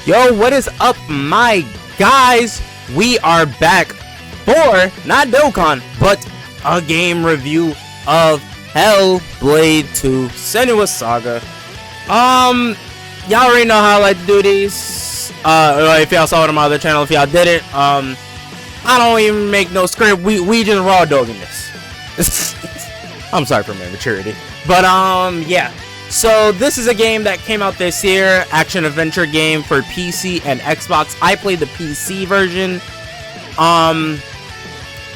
Yo, what is up, my guys? We are back for, not Dokkan, but a game review of Hellblade 2 Senua's Saga. Y'all already know how I like to do these. If y'all saw it on my other channel, if y'all didn't, I don't even make no script. We just raw dogging this. I'm sorry for my immaturity. But, yeah. So, this is a game that came out this year. Action-adventure game for PC and Xbox. I played the PC version.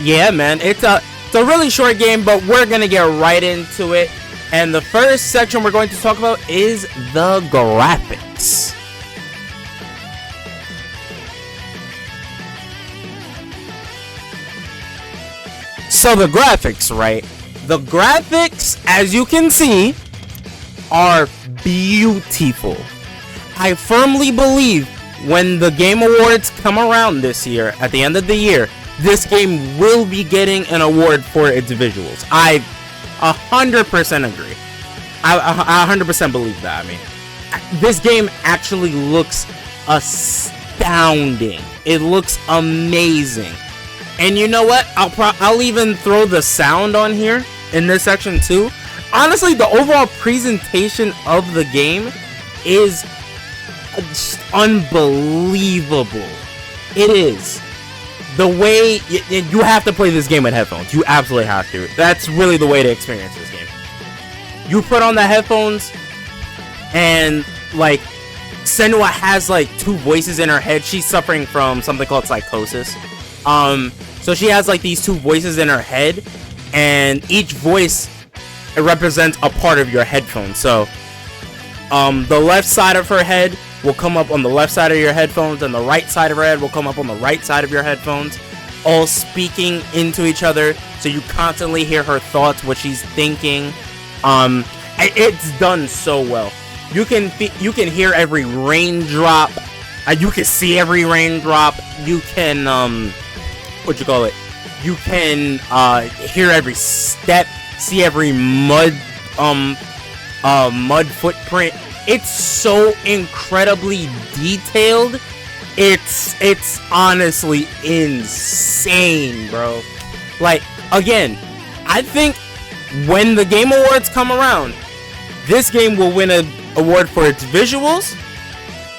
Yeah, man. It's a really short game, but we're gonna get right into it. And the first section we're going to talk about is the graphics. So, the graphics, right? The graphics, as you can see, are beautiful. I firmly believe when the Game Awards come around this year, at the end of the year, this game will be getting an award for its visuals. I 100% agree. I 100% believe that. I mean, this game actually looks astounding. It looks amazing. And you know what? I'll even throw the sound on here in this section too. Honestly, the overall presentation of the game is just unbelievable. It is. The way you have to play this game with headphones. You absolutely have to. That's really the way to experience this game. You put on the headphones, and like Senua has like two voices in her head. She's suffering from something called psychosis. So she has like these two voices in her head, and each voice, it represents a part of your headphones. So, the left side of her head will come up on the left side of your headphones, and the right side of her head will come up on the right side of your headphones, all speaking into each other, so you constantly hear her thoughts, what she's thinking. It's done so well. You can hear every raindrop. You can see every raindrop. You can You can hear every step. See every mud footprint. It's so incredibly detailed. It's honestly insane, bro. Like, again, I think when the Game Awards come around, this game will win an award for its visuals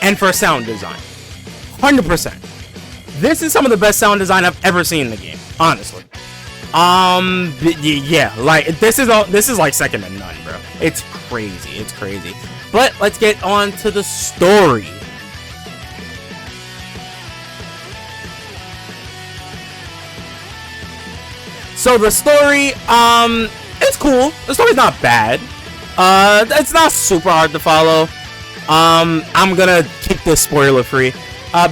and for sound design. 100%. This is some of the best sound design I've ever seen in the game, honestly. Yeah, like this is like second to none, bro. It's crazy. But let's get on to the story. So the story, it's cool. The story's not bad. It's not super hard to follow. I'm gonna keep this spoiler free.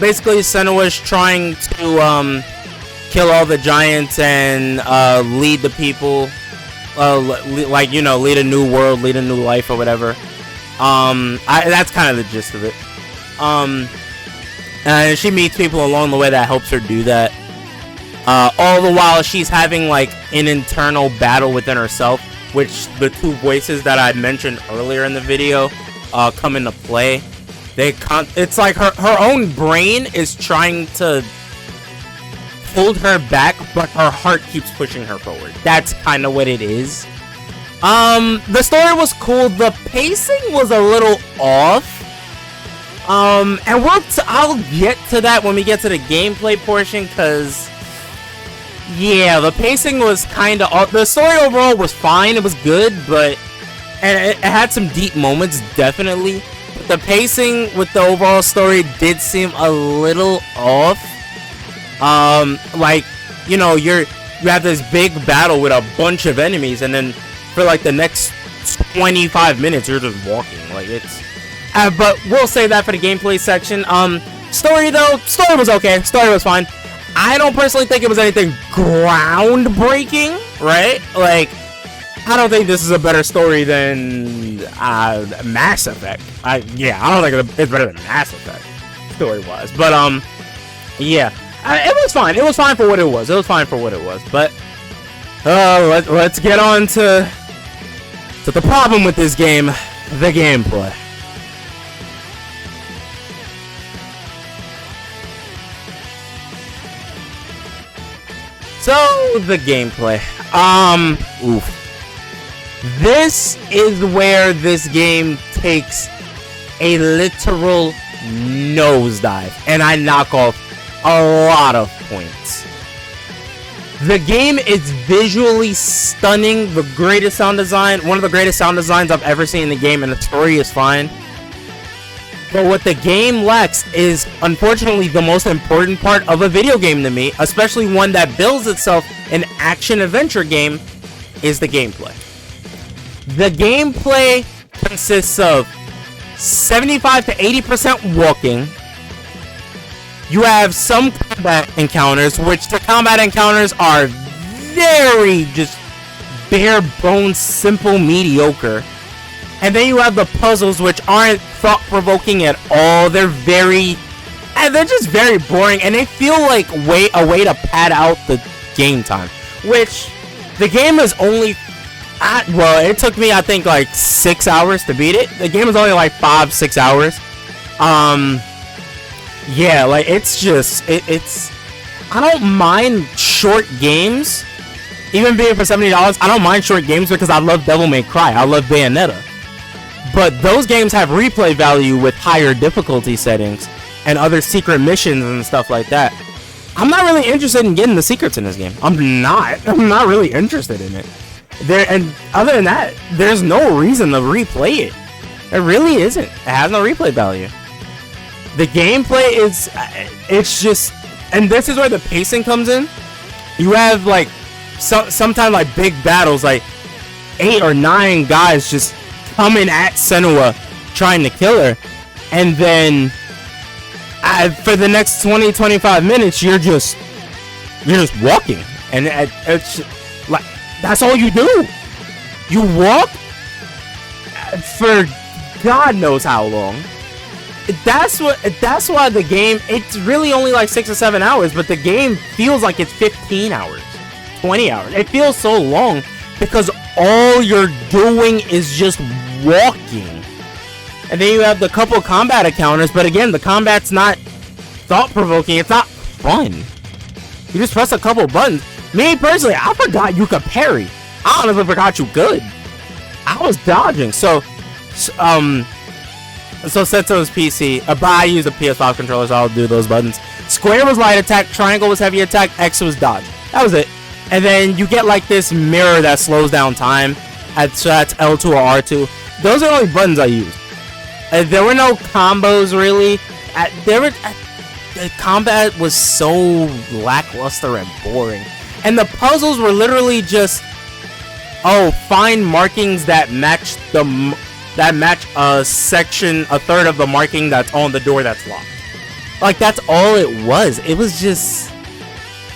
Basically, Senua's trying to kill all the giants and lead the people, like, you know, lead a new world, lead a new life or whatever. That's kind of the gist of it. And she meets people along the way that helps her do that. All the while she's having like an internal battle within herself, which the two voices that I mentioned earlier in the video come into play. It's like her own brain is trying to hold her back, but her heart keeps pushing her forward. That's kind of what it is. The story was cool. The pacing was a little off. And I'll get to that when we get to the gameplay portion, cause yeah, the pacing was kind of off. The story overall was fine. It was good, and it had some deep moments, definitely. But the pacing with the overall story did seem a little off. Like, you know, you have this big battle with a bunch of enemies, and then for like the next 25 minutes you're just walking. Like, it's but we'll save that for the gameplay section. Story was okay. Story was fine. I don't personally think it was anything groundbreaking, right? Like, I don't think this is a better story than Mass Effect. I don't think it's better than Mass Effect story-wise. But yeah, it was fine. It was fine for what it was. But let's get on to the problem with this game, the gameplay. So the gameplay. Oof. This is where this game takes a literal nosedive, and I knock off a lot of points. The game is visually stunning, the greatest sound design, one of the greatest sound designs I've ever seen in the game, and the story is fine. But what the game lacks is, unfortunately, the most important part of a video game to me, especially one that bills itself an action-adventure game, is the gameplay. The gameplay consists of 75 to 80% walking. You have some combat encounters, which the combat encounters are very just bare bones, simple, mediocre. And then you have the puzzles, which aren't thought-provoking at all. They're just very boring, and they feel like a way to pad out the game time. Which the game is only well, it took me, I think, like 6 hours to beat it. The game is only like 5-6 hours. Yeah, like it's I don't mind short games, even being for $70. I don't mind short games because I love Devil May Cry. I love Bayonetta. But those games have replay value with higher difficulty settings and other secret missions and stuff like that. I'm not really interested in getting the secrets in this game. I'm not really interested in it. And other than that, there's no reason to replay it. There really isn't. It has no replay value. The gameplay is, it's just, and this is where the pacing comes in. You have like sometimes like big battles, like 8 or 9 guys just coming at Senua trying to kill her, and then for the next 20-25 minutes you're just walking, and it's like that's all you do. You walk for God knows how long. That's why the game, it's really only like 6 or 7 hours, but the game feels like it's 15 hours, 20 hours. It feels so long because all you're doing is just walking. And then you have the couple combat encounters, but again, the combat's not thought-provoking. It's not fun. You just press a couple buttons. Me personally, I forgot you could parry. I honestly forgot you could. I was dodging. So Setsu's PC, but I use a PS5 controller, so I'll do those buttons. Square was light attack, triangle was heavy attack, X was dodge. That was it. And then you get like this mirror that slows down time. So that's L2 or R2. Those are the only buttons I used. There were no combos really. The combat was so lackluster and boring. And the puzzles were literally just, find markings that match a third of the marking that's on the door that's locked. Like, that's all it was. It was just,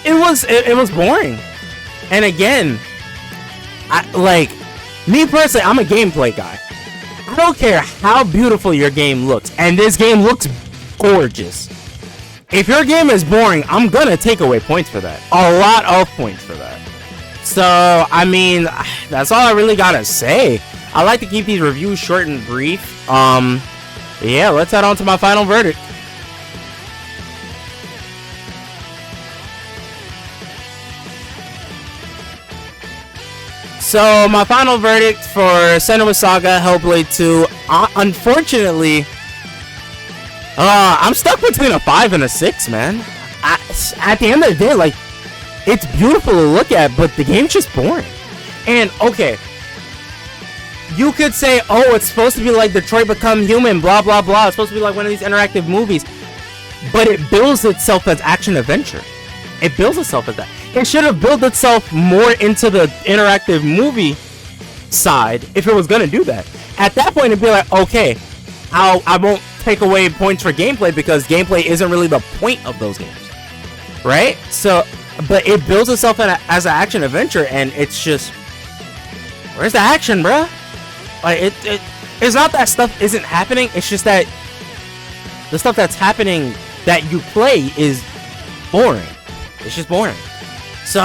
it was boring. And again, me personally, I'm a gameplay guy. I don't care how beautiful your game looks, and this game looks gorgeous. If your game is boring, I'm gonna take away points for that. A lot of points for that. So, I mean, that's all I really gotta say. I like to keep these reviews short and brief. Yeah, let's head on to my final verdict. So, my final verdict for Senua Saga Hellblade 2, unfortunately, I'm stuck between a 5 and a 6, man. At the end of the day, like, it's beautiful to look at, but the game's just boring. And, okay, you could say, oh, it's supposed to be like Detroit Become Human, blah, blah, blah. It's supposed to be like one of these interactive movies. But it builds itself as action-adventure. It builds itself as that. It should have built itself more into the interactive movie side if it was going to do that. At that point, it'd be like, okay, I won't take away points for gameplay because gameplay isn't really the point of those games. Right? So, but it builds itself as an action-adventure, and it's just, where's the action, bruh? Like, it's not that stuff isn't happening, it's just that the stuff that's happening that you play is boring. It's just boring. So,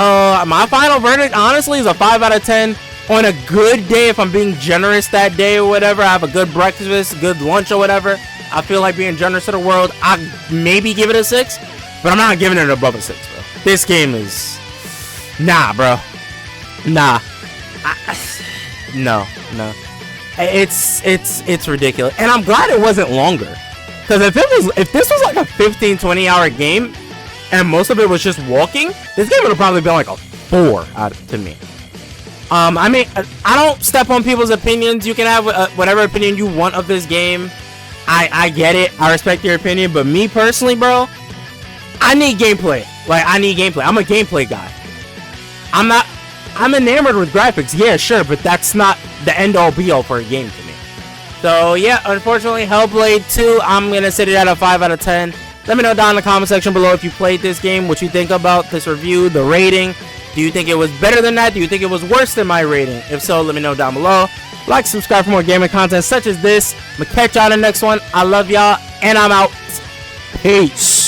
my final verdict, honestly, is a 5 out of 10. On a good day, if I'm being generous that day or whatever, I have a good breakfast, good lunch or whatever, I feel like being generous to the world, I'd maybe give it a 6, but I'm not giving it above a 6, bro. This game is, Nah, bro. Nah. No. It's ridiculous. And I'm glad it wasn't longer. Because if this was like a 15-20 hour game and most of it was just walking, this game would have probably been like a 4 to me. I mean, I don't step on people's opinions. You can have whatever opinion you want of this game. I get it. I respect your opinion. But me personally, bro, I need gameplay. Like, I need gameplay. I'm a gameplay guy. I'm enamored with graphics. Yeah, sure. But that's not the end-all be-all for a game to me. So, yeah, unfortunately, Hellblade 2, I'm going to sit it at a 5 out of 10. Let me know down in the comment section below if you played this game, what you think about this review, the rating. Do you think it was better than that? Do you think it was worse than my rating? If so, let me know down below. Like, subscribe for more gaming content such as this. I'm going to catch y'all in the next one. I love y'all, and I'm out. Peace.